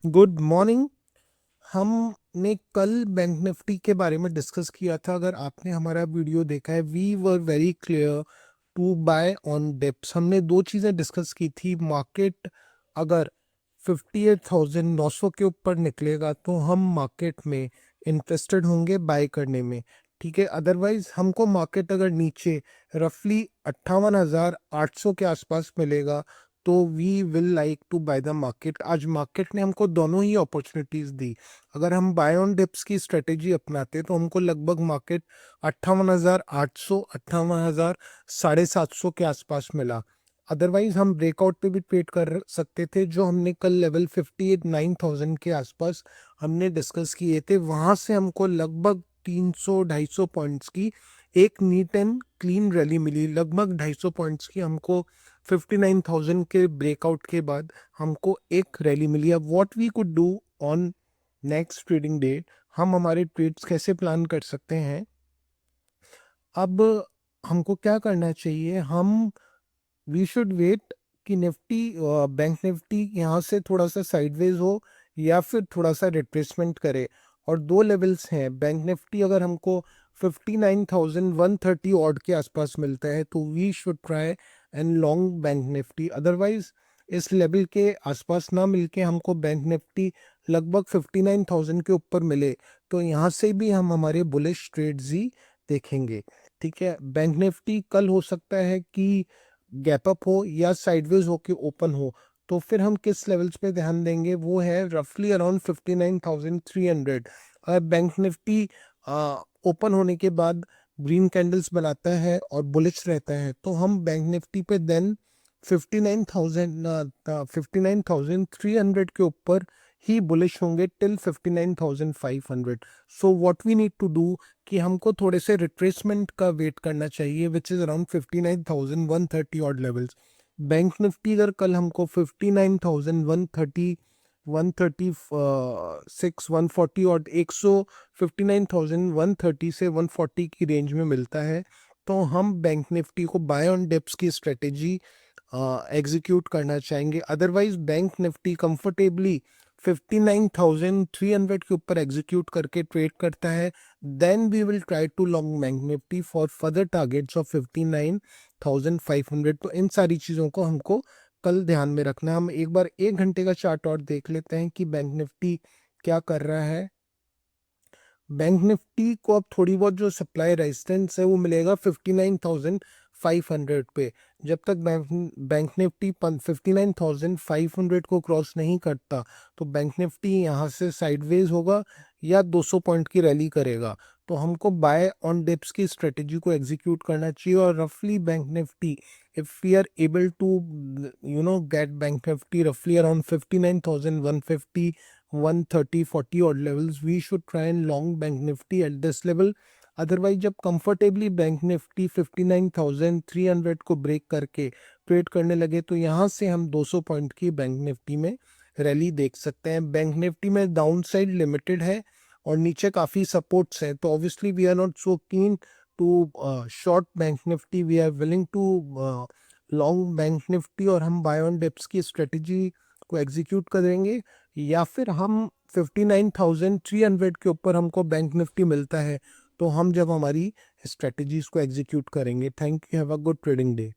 Good morning. हमने कल bank Nifty के बारे में डिस्कस किया था। अगर आपने हमारा वीडियो देखा है, we were very clear to buy on dips. हमने दो चीज़ें डिस्कस की थी। मार्केट अगर 58,900 के ऊपर निकलेगा तो हम मार्केट में इंटरेस्टेड होंगे बाय करने में, ठीक है। अदरवाइज हमको मार्केट अगर नीचे रफली 58,800 के आसपास मिलेगा तो we will like to buy the market. आज मार्केट ने हमको दोनों ही अपॉर्चुनिटीज दी। अगर हम बाय ऑन डिप्स की स्ट्रेटेजी अपनाते तो हमको लगभग मार्केट 58,800, 58,750 के आसपास मिला। अदरवाइज हम ब्रेकआउट पे भी ट्रेड कर सकते थे, जो हमने कल लेवल 58,900 के आसपास हमने डिस्कस किए थे। वहां से हमको लगभग 300-250 पॉइंट्स की एक नीट एंड क्लीन रैली मिली। लगभग 250 पॉइंट्स की हमको 59,000 के ब्रेकआउट के बाद हमको एक रैली मिली। अब what we could do on next trading day, हम हमारे ट्रेड्स कैसे प्लान कर सकते हैं। अब हमको क्या करना चाहिए, हम वी शुड वेट कि निफ्टी, बैंक निफ्टी यहाँ से थोड़ा सा साइडवेज हो या फिर थोड़ा सा रिट्रेसमेंट करे। और दो लेवल्स हैं। बैंक निफ्टी अगर हमको 59,130 ऑड के आसपास मिलता है तो we should try and long bank Nifty. Otherwise इस लेवल के आसपास ना मिलके हमको बैंक निफ्टी लगभग 59,000 के ऊपर मिले तो यहाँ से भी हम हमारे बुलिश ट्रेड्स ही देखेंगे, ठीक है। बैंक निफ्टी कल हो सकता है कि गैप अप हो या साइडवेज हो के ओपन हो, तो फिर हम किस लेवल्स पे ध्यान देंगे, वो है रफली अराउंड 59,300। अगर बैंक निफ्टी ओपन होने के बाद ग्रीन कैंडल्स बनाता है और बुलिश रहता है तो हम बैंक निफ्टी पे देन 59,300 के ऊपर ही बुलिश होंगे till 59,500। So what we need to do कि हमको थोड़े से रिट्रेसमेंट का वेट करना चाहिए, which is around 59,130 odd levels. Bank Nifty अगर कल हमको 59,130, 136, 140 और 59,130 से 140 की रेंज में मिलता है तो हम बैंक निफ्टी को बाय ऑन डिप्स की स्ट्रेटेजी एग्जीक्यूट करना चाहेंगे। अदरवाइज बैंक निफ्टी कंफर्टेबली 59,300 के ऊपर एग्जीक्यूट करके ट्रेड करता है, then we will try to long bank Nifty for further targets of 59,500। तो इन सारी चीज़ों को हमको कल ध्यान में रखना है। हम एक बार 1 घंटे का चार्ट और देख लेते हैं कि बैंक निफ्टी क्या कर रहा है। बैंक निफ्टी को अब थोड़ी बहुत जो सप्लाई रेजिस्टेंस है वो मिलेगा 59,500 पे। जब तक बैंक निफ्टी 59,500 को क्रॉस नहीं करता तो बैंक निफ्टी यहाँ से साइडवेज होगा या 200 पॉइंट की रैली करेगा। तो हमको बाय ऑन डिप्स की स्ट्रेटेजी को एग्जीक्यूट करना चाहिए और रफली bank Nifty, if we are able to get bank Nifty रफली around 59,150, 130, 40 odd levels, we should try and long bank nifty at this level. Otherwise जब कंफर्टेबली बैंक निफ्टी 59,300 को break करके ट्रेड करने लगे तो यहाँ से हम 200 पॉइंट की बैंक निफ्टी में रैली देख सकते हैं। बैंक निफ्टी में डाउन साइड लिमिटेड है और नीचे काफ़ी सपोर्ट्स हैं, तो obviously we are not so keen to short bank Nifty, we are willing to long bank Nifty और हम बाय ऑन डिप्स की स्ट्रेटजी को एग्जीक्यूट करेंगे। या फिर हम 59,300 के ऊपर हमको बैंक निफ्टी मिलता है तो हम जब हमारी स्ट्रेटजीज को एग्जीक्यूट करेंगे। Thank you, have a good trading day.